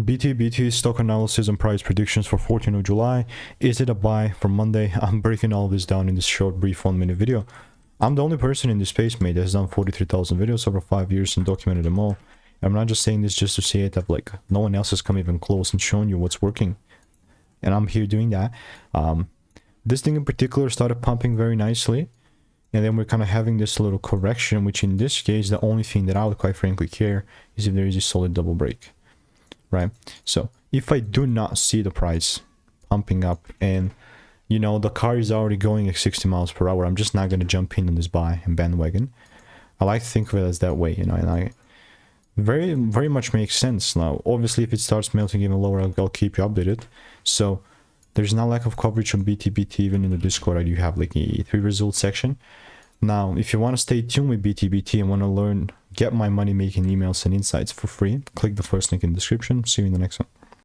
BTBT stock analysis and price predictions for 14th of July. Is it a buy for Monday? I'm breaking all this down in this short, brief 1-minute video. I'm the only person in this space, mate, that has done 43,000 videos over 5 years and documented them all. I'm not just saying this just to say it, that like no one else has come even close and shown you what's working. And I'm here doing that. This thing in particular started pumping very nicely. And then we're kind of having this little correction, which in this case, the only thing that I would quite frankly care is if there is a solid double break. Right? So if I do not see the price pumping up and, you know, the car is already going at 60 miles per hour, I'm just not going to jump in on this buy and bandwagon. I like to think of it as that way, you know, and I very much makes sense. Now, obviously, if it starts melting even lower, I'll keep you updated. So there's not lack of coverage on BTBT. Even in the Discord, I do have like a 3 results section. Now, if you want to stay tuned with BTBT and want to learn, get my money making emails and insights for free, click the first link in the description. See you in the next one.